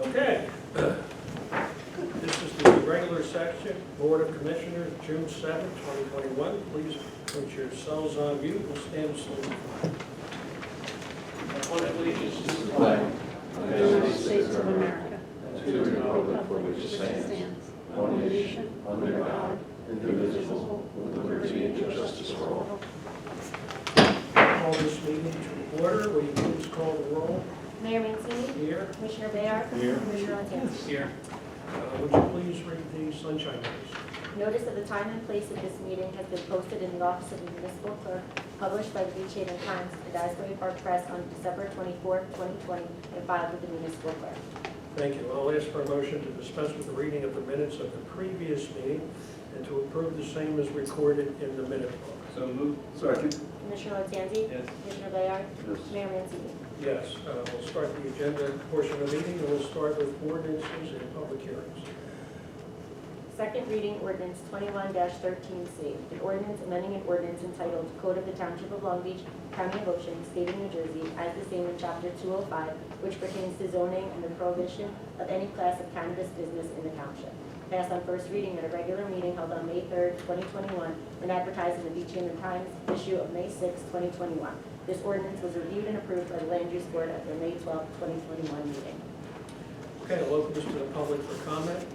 Okay. This is the regular section, Board of Commissioners, June 7, 2021. Please put yourselves on mute and stand slowly. I pledge allegiance to the flag of the United States of America, to the republic for which it stands, one nation, under God, indivisible, with liberty and justice for all. Call this meeting to order. Will you please call the roll? Mayor Mancini. Here. Commissioner Bayard. Here. Commissioner Lantanzi. Here. Would you please read the sunshine notice? Notice of the time and place of this meeting has been posted in the office of the municipal clerk, published by the Beach Haven Times and Asbury Park Press on December 24, 2020, and filed with the municipal clerk. Thank you. I'll ask for a motion to dispense with the reading of the minutes of the previous meeting and to approve the same as recorded in the minute book. So moved. Second. Commissioner Lantanzi. Yes. Commissioner Bayard. Yes. Mayor Mancini. Yes, we'll start the agenda portion of the meeting, and we'll start with ordinances and public hearings. Second reading ordinance 21-13C, an ordinance amending an ordinance entitled Code of the Township of Long Beach, County of Ocean, State of New Jersey, as the same in Chapter 205, which pertains to zoning and the prohibition of any class of cannabis business in the township. Passed on first reading at a regular meeting held on May 3rd, 2021, and advertised in the Beach Haven Times issue of May 6, 2021. This ordinance was reviewed and approved by the Land Use Board at their May 12, 2021 meeting. Okay, I'll open this to the public for comment.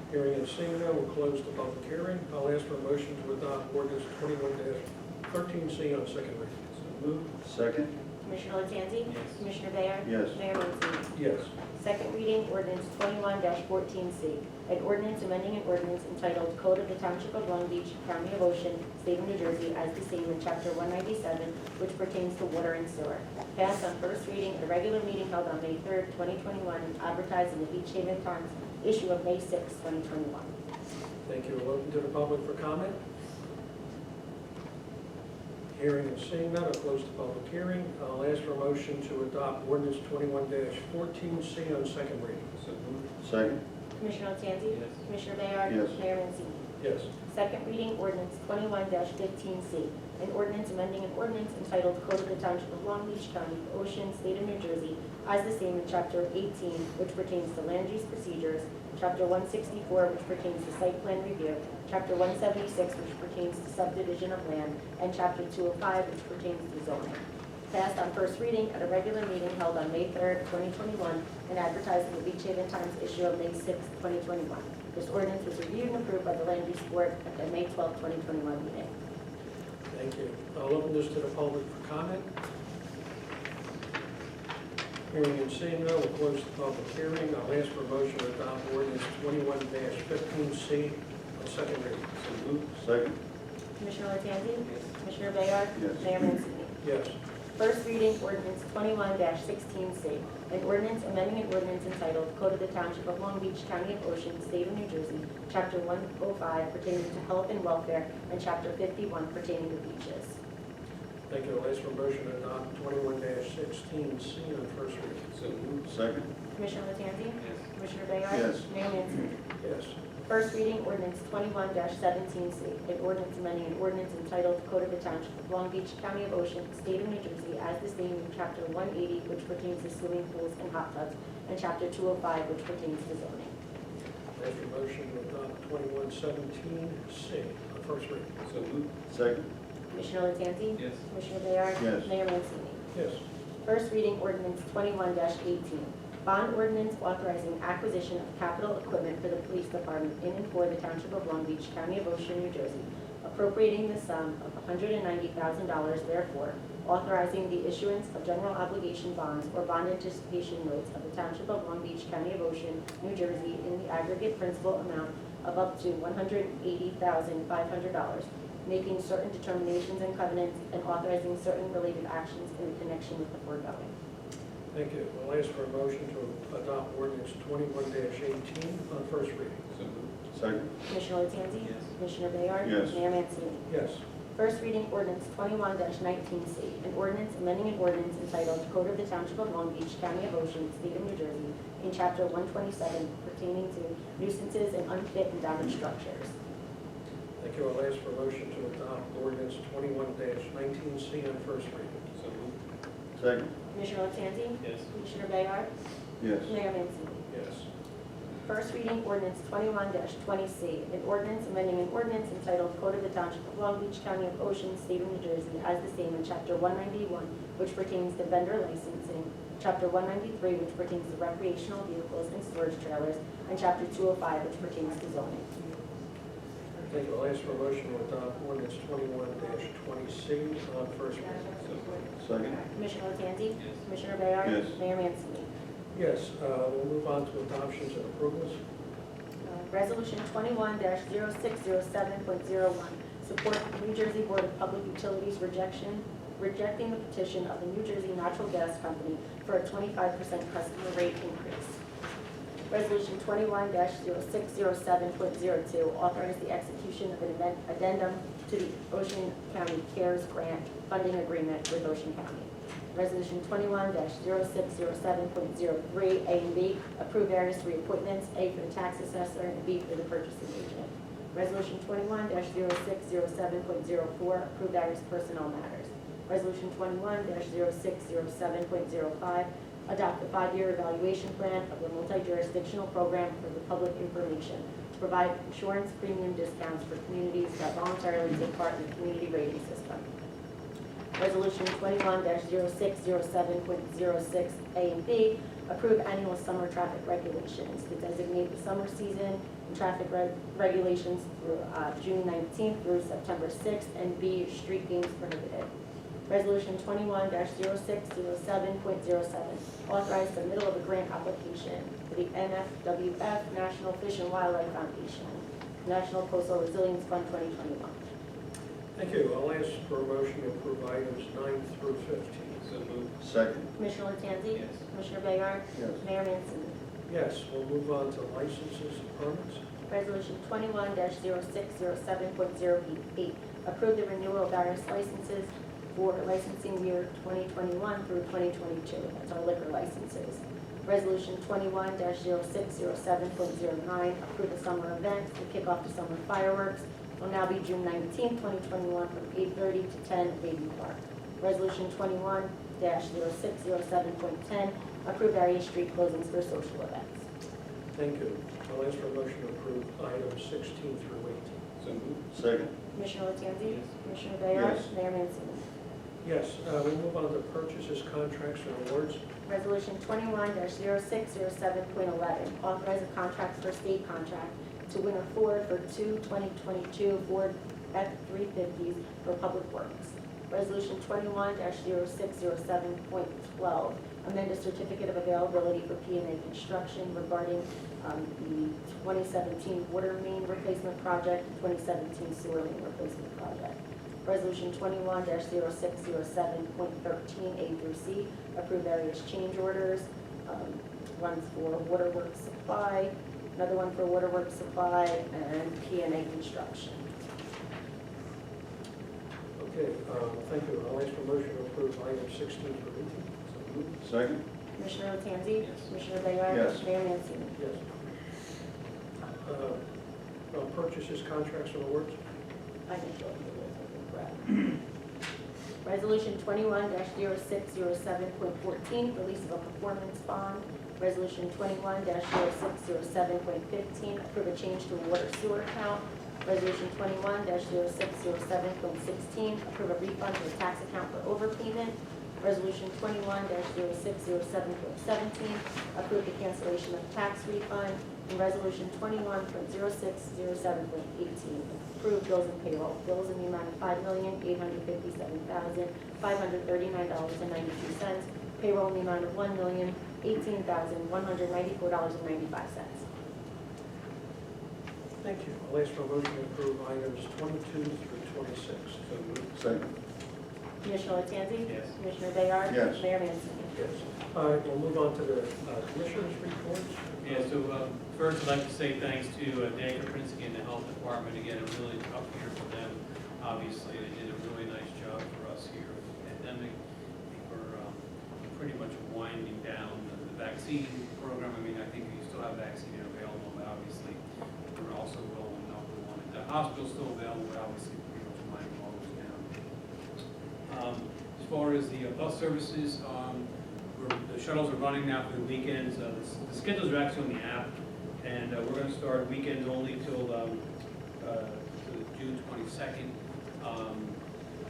Hearing and seeing none, we'll close the public hearing. I'll ask for a motion to adopt ordinance 21-13C on second reading. So moved. Second. Commissioner Lantanzi. Yes. Commissioner Bayard. Yes. Mayor Mancini. Yes. Second reading, ordinance 21-14C, an ordinance amending an ordinance entitled Code of the Township of Long Beach, County of Ocean, State of New Jersey, as the same in Chapter 197, which pertains to water and sewer. Passed on first reading at a regular meeting held on May 3rd, 2021, and advertised in the Beach Haven Times issue of May 6, 2021. Thank you. We'll open to the public for comment. Hearing and seeing none, I'll close the public hearing. I'll ask for a motion to adopt ordinance 21-14C on second reading. So moved. Second. Commissioner Lantanzi. Yes. Commissioner Bayard. Yes. Mayor Mancini. Yes. Second reading, ordinance 21-15C, an ordinance amending an ordinance entitled Code of the Township of Long Beach, County of Ocean, State of New Jersey, as the same in Chapter 18, which pertains to land use procedures, Chapter 164, which pertains to site plan review, Chapter 176, which pertains to subdivision of land, and Chapter 205, which pertains to zoning. Passed on first reading at a regular meeting held on May 3rd, 2021, and advertised in the Beach Haven Times issue of May 6th, 2021. This ordinance was reviewed and approved by the Land Use Board at the May 12th, 2021 meeting. Thank you. I'll open this to the public for comment. Hearing and seeing none, we'll close the public hearing. I'll ask for a motion to adopt ordinance 21-15C on second reading. So moved. Second. Commissioner Lantanzi. Yes. Commissioner Bayard. Yes. Mayor Mancini. Yes. First reading, ordinance 21-16C, an ordinance amending an ordinance entitled Code of the Township of Long Beach, County of Ocean, State of New Jersey, Chapter 105 pertaining to health and welfare, and Chapter 51 pertaining to beaches. Thank you. I'll ask for a motion to adopt 21-16C on first reading. So moved. Second. Commissioner Lantanzi. Yes. Commissioner Bayard. Yes. Mayor Mancini. Yes. First reading, ordinance 21-17C, an ordinance amending an ordinance entitled Code of the Township of Long Beach, County of Ocean, State of New Jersey, as the same in Chapter 180, which pertains to swimming pools and hot tubs, and Chapter 205, which pertains to zoning. I'll ask for a motion to adopt 21-17C on first reading. So moved. Second. Commissioner Lantanzi. Yes. Commissioner Bayard. Yes. Mayor Mancini. Yes. First reading, ordinance 21-18, bond ordinance authorizing acquisition of capital equipment for the police department in and for the Township of Long Beach, County of Ocean, New Jersey, appropriating the sum of $190,000 therefore, authorizing the issuance of general obligation bonds or bond anticipation notes of the Township of Long Beach, County of Ocean, New Jersey, in the aggregate principal amount of up to $180,500, making certain determinations and covenants, and authorizing certain related actions in connection with the foregoing. Thank you. I'll ask for a motion to adopt ordinance 21-18 on first reading. So moved. Second. Commissioner Lantanzi. Yes. Commissioner Bayard. Yes. Mayor Mancini. Yes. First reading, ordinance 21-19C, an ordinance amending an ordinance entitled Code of the Township of Long Beach, County of Ocean, State of New Jersey, in Chapter 127 pertaining to nuisances and unfit and damaged structures. Thank you. I'll ask for a motion to adopt ordinance 21-19C on first reading. So moved. Second. Commissioner Tanzi? Yes. Commissioner Bayard? Yes. Mayor Mancini. Yes. First reading ordinance 21-20C, an ordinance amending an ordinance entitled Code of the Township of Long Beach, County of Ocean, State of New Jersey, as the same in Chapter 191, which pertains to vendor licensing, Chapter 193, which pertains to recreational vehicles and storage trailers, and Chapter 205, which pertains to zoning. Thank you. I'll ask for a motion to adopt ordinance 21-20C on first reading. Second. Commissioner Tanzi? Yes. Commissioner Bayard? Yes. Mayor Mancini. Yes, we'll move on to adoptions and approvals. Resolution 21-0607.01, support the New Jersey Board of Public Utilities rejecting the petition of the New Jersey Natural Gas Company for a 25% customer rate increase. Resolution 21-0607.02, authorize the execution of an addendum to the Ocean County CARES Grant funding agreement with Ocean County. Resolution 21-0607.03, A and B, approve various reappointments, A for the tax assessor and B for the purchasing agent. Resolution 21-0607.04, approve various personnel matters. Resolution 21-0607.05, adopt a 5-year evaluation plan of the multi-jurisdictional program for the public information to provide insurance premium discounts for communities that voluntarily take part in the community rating system. Resolution 21-0607.06, A and B, approve annual summer traffic regulations to designate the summer season and traffic regulations through June 19th through September 6th, and B, street games prohibited. Resolution 21-0607.07, authorize the middle of a grant application for the NFWF National Fish and Wildlife Foundation, National Coastal Resilience Fund 2021. Thank you. I'll ask for a motion to approve items 9 through 15. So moved. Second. Commissioner Tanzi? Yes. Commissioner Bayard? Yes. Mayor Mancini. Yes, we'll move on to licenses and permits. Resolution 21-0607.08, approve the renewal of various licenses for licensing year 2021 through 2022. That's our liquor licenses. Resolution 21-0607.09, approve the summer events to kick off the summer fireworks. Will now be June 19th, 2021 from 8:30 to 10 at Baby Park. Resolution 21-0607.10, approve various street closings for social events. Thank you. I'll ask for a motion to approve items 16 through 18. So moved. Second. Commissioner Tanzi? Yes. Commissioner Bayard? Yes. Mayor Mancini. Yes, we'll move on to purchases, contracts, and awards. Resolution 21-0607.11, authorize a contract for state contract to Winter Ford for two 2022 Ford F-350s for public works. Resolution 21-0607.12, amend a certificate of availability for P&A Construction regarding the 2017 water main replacement project, 2017 sewer main replacement project. Resolution 21-0607.13, A through C, approve various change orders. One's for waterworks supply, another one for waterworks supply, and P&A Construction. Okay, thank you. I'll ask for a motion to approve items 16 through 18. So moved. Second. Commissioner Tanzi? Yes. Commissioner Bayard? Yes. Mayor Mancini. Yes. Purchases, contracts, and awards. I can go through this, I think, Brad. Resolution 21-0607.14, release of a performance bond. Resolution 21-0607.15, approve a change to a water sewer account. Resolution 21-0607.16, approve a refund to the tax account for overpayment. Resolution 21-0607.17, approve the cancellation of tax refund. And Resolution 21-0607.18, approve bills and payroll. Bills in the amount of $5,857,539.92. Payroll in the amount of $1,018,194.95. Thank you. I'll ask for a motion to approve items 22 through 26. So moved. Second. Commissioner Tanzi? Yes. Commissioner Bayard? Yes. Mayor Mancini. Yes. All right, we'll move on to the commissioners' reports. Yeah, so first I'd like to say thanks to Dan Kaprinsky and the Health Department. Again, a really tough year for them. Obviously, they did a really nice job for us here with the pandemic. We're pretty much winding down the vaccine program. I mean, I think we still have vaccine available, but obviously we're also rolling out the one at the hospital's still available, but obviously pretty much winding all those down. As far as the bus services, the shuttles are running now for the weekends. The schedules are actually on the app, and we're going to start weekends only till June 22nd.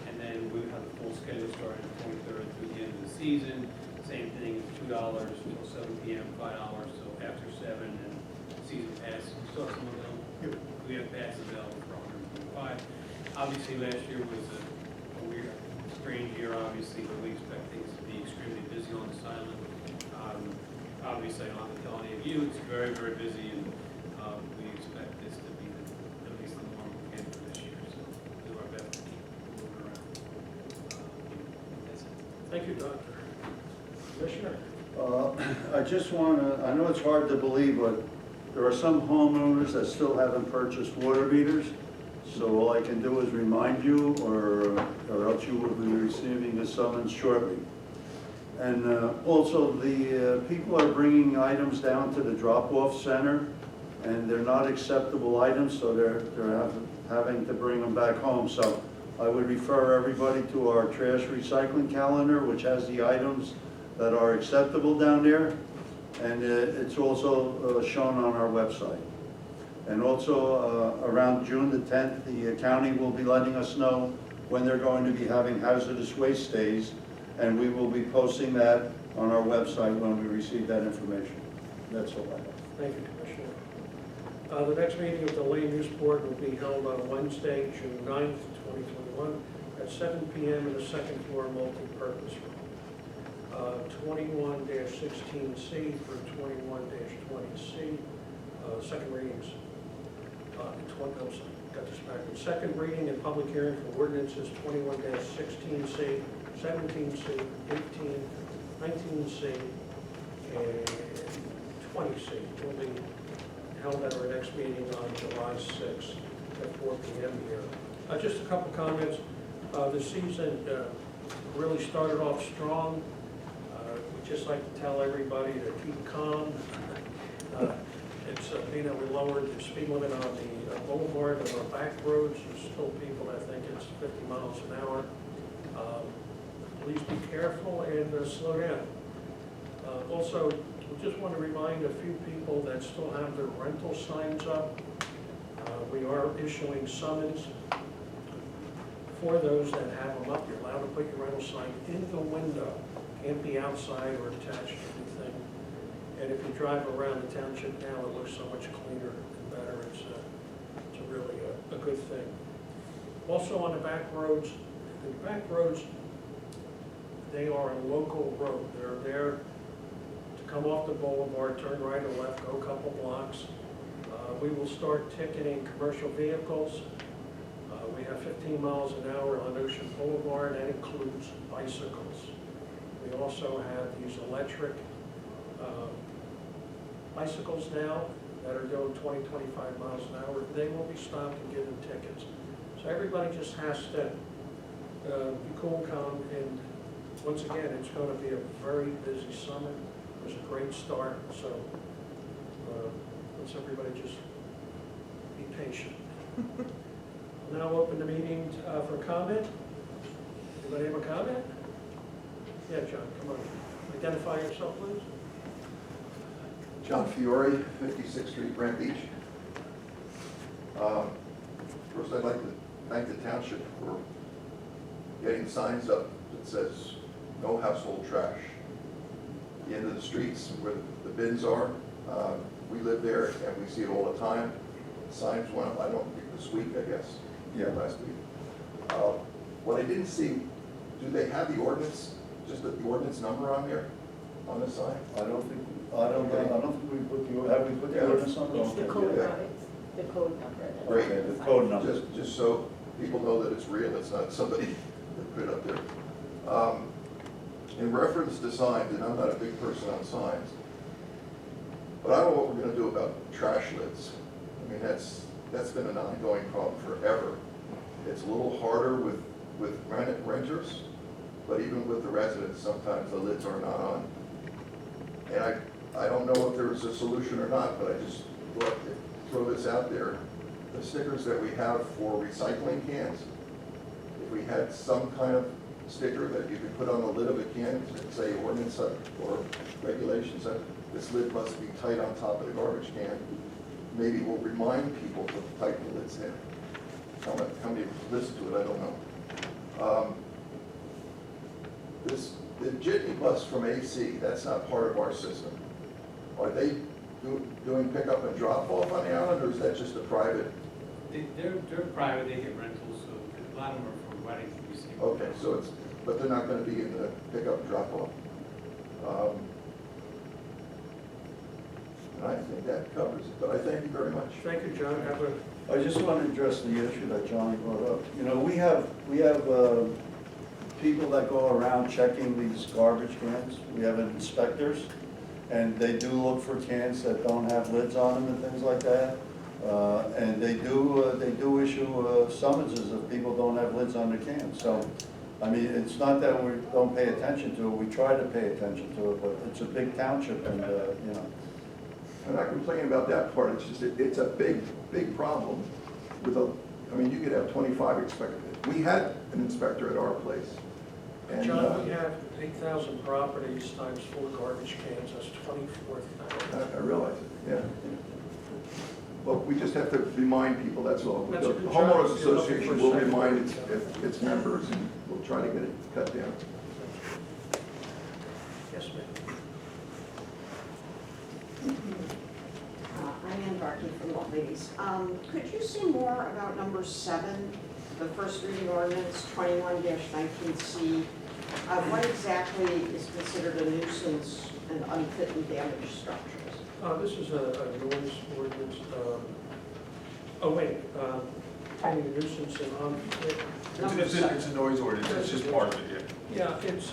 And then we have the full schedule starting the 23rd through the end of the season. Same thing, it's $2 till 7 p.m., $5 till after 7, and season pass. We still have some of them. We have passes available for $125. Obviously, last year was a weird, strange year, obviously, but we expect things to be extremely busy on this island. Obviously, I don't have to tell any of you, it's very, very busy, and we expect this to be at least the norm again for this year, so we'll do our best to keep moving around. That's it. Thank you, Doctor. Commissioner? I just want to, I know it's hard to believe, but there are some homeowners that still haven't purchased water meters. So all I can do is remind you, or else you will be receiving a summons shortly. And also, the people are bringing items down to the drop-off center, and they're not acceptable items, so they're having to bring them back home. So I would refer everybody to our trash recycling calendar, which has the items that are acceptable down there, and it's also shown on our website. And also, around June the 10th, the county will be letting us know when they're going to be having hazardous waste days, and we will be posting that on our website when we receive that information. That's all I have. Thank you, Commissioner. The next meeting of the Land Use Board will be held on Wednesday, June 9th, 2021, at 7 p.m. in the second floor multi-purpose room. 21-16C through 21-20C, second readings. Got this backwards. Second reading and public hearing for ordinances 21-16C, 17C, 18, 19C, and 20C will be held at our next meeting on July 6th at 4 p.m. here. Just a couple comments. The season really started off strong. We just like to tell everybody to keep calm. We lowered the speed limit on the boulevard and our back roads. There's still people that think it's 50 miles an hour. Please be careful and slow down. Also, we just want to remind a few people that still have their rental signs up. We are issuing summons for those that have them up. You're allowed to put your rental sign in the window. Can't be outside or attached to anything. And if you drive around the township now, it looks so much cleaner and better. It's really a good thing. Also on the back roads, they are a local road. They're there to come off the boulevard, turn right or left, go a couple blocks. We will start ticketing commercial vehicles. We have 15 miles an hour on Ocean Boulevard. That includes bicycles. We also have these electric bicycles now that are doing 20, 25 miles an hour. They will be stopped and given tickets. So everybody just has to be cool and calm. And once again, it's going to be a very busy summer. It was a great start. So let's everybody just be patient. I'll now open the meeting for comment. Anybody have a comment? Yeah, John, come on. Identify yourself, please. John Fiore, 56th Street, Brant Beach. First, I'd like to thank the township for getting signs up that says no household trash. At the end of the streets where the bins are, we live there and we see it all the time. Signs went up, I don't think this week, I guess. Yeah, last week. What I didn't see, do they have the ordinance, just the ordinance number on there, on the sign? I don't think we put the, have we put the ordinance on? It's the code, Yeah. it's the code number. that's Great. on the The sign. code number. Just so people know that it's real, it's not somebody that put it up there. In reference to signs, and I'm not a big person on signs, but I don't know what we're gonna do about trash lids. I mean, that's been an ongoing problem forever. It's a little harder with renters, but even with the residents, sometimes the lids are not on. And I don't know if there's a solution or not, but I just thought to throw this out there. The stickers that we have for recycling cans, if we had some kind of sticker that you can put on the lid of a can, and say ordinance or regulations that this lid must be tight on top of the garbage can. Maybe we'll remind people to tighten the lids in. How many listen to it, I don't know. The jitney bus from AC, that's not part of our system. Are they doing pickup and drop off on the island, or is that just a private? They're private, they get rentals, so a lot of them are for weddings. We see. Okay, so it's, but they're not gonna be in the pickup and drop off. And I think that covers it, but I thank you very much. Thank you, John. Have a, I just want to address the issue that Johnny brought up. You know, we have people that go around checking these garbage cans. We have inspectors, and they do look for cans that don't have lids on them and things like that. And they do issue summonses if people don't have lids on their cans. So, I mean, it's not that we don't pay attention to it. We try to pay attention to it, but it's a big township, and you know. I'm not complaining about that part, it's just, it's a big, big problem with I mean, you could have 25 inspectors. We had an inspector at our place. And, John, we have 8,000 properties times 4 garbage cans, that's 24,000. I realize it, yeah. But we just have to remind people, that's all. That's The a good homeowners job. association will remind its members, and we'll try to get it cut down. Yes, ma'am. I'm Ann Barkey from Old Ladies. Could you say more about number 7, the first reading ordinance 21-19C? What exactly is considered a nuisance and unfit and damaged structures? This is a noise ordinance, finding a nuisance and unfit. It's a noise ordinance, it's just part of it, Yeah, it's,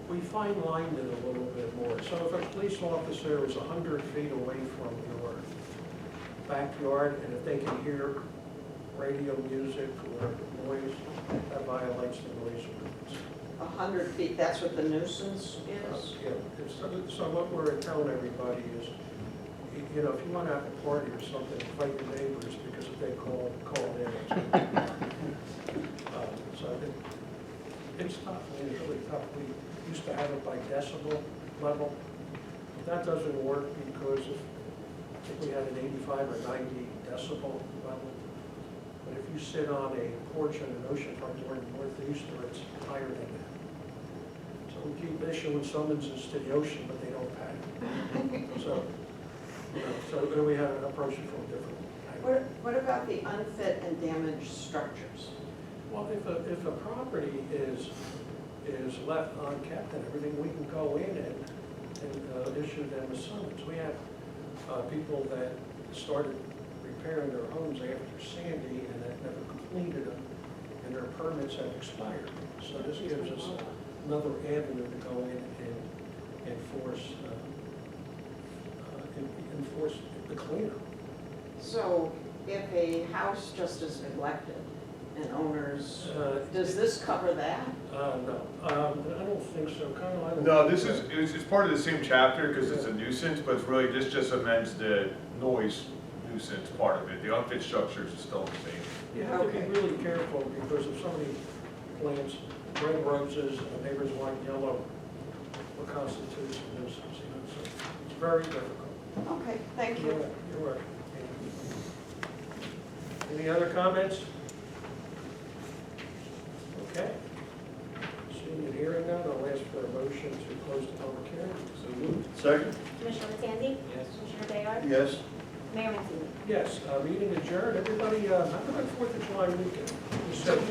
we fine-lined it a little bit more. So if a police officer is 100 feet away from your backyard, and if they can hear radio music or noise, that violates the noise ordinance. 100 feet, that's what the nuisance is? Yeah, so what we're telling everybody is, you know, if you want to have a party or something, invite your neighbors, because if they call in, so it's tough, it's really tough. We used to have it by decibel level. That doesn't work because I think we had an 85 or 90 decibel level. But if you sit on a porch in an oceanfront or northeast, it's higher than that. So we keep issuing summonses to the ocean, but they don't pay. So, you know, so we have an approach from different angles. What about the unfit and damaged structures? Well, if a property is left unkept and everything, we can go in and issue them a summons. We have people that started repairing their homes after Sandy and that never completed them, and their permits have expired. So this gives us another avenue to go in and enforce the cleanup. So if a house just is neglected and owners, does this cover that? No, I don't think so. Kyle, I don't. No, it's part of the same chapter because it's a nuisance, but it's really, this just amends the noise nuisance part of it. The unfit structures are still the same. You have to be Okay. really careful, because if somebody plants red roses and the neighbors want yellow, what constitutes a nuisance, you know, so it's very difficult. Okay, thank you. You're welcome. Any other comments? Okay. Seeing and hearing none, I'll ask for a motion to close the public hearing. So moved. Second? Commissioner Matandi? Yes. Commissioner Bayard? Yes. Mayor Mancini? Yes, meeting adjourned. Everybody, have a good 4th of July weekend. Be safe.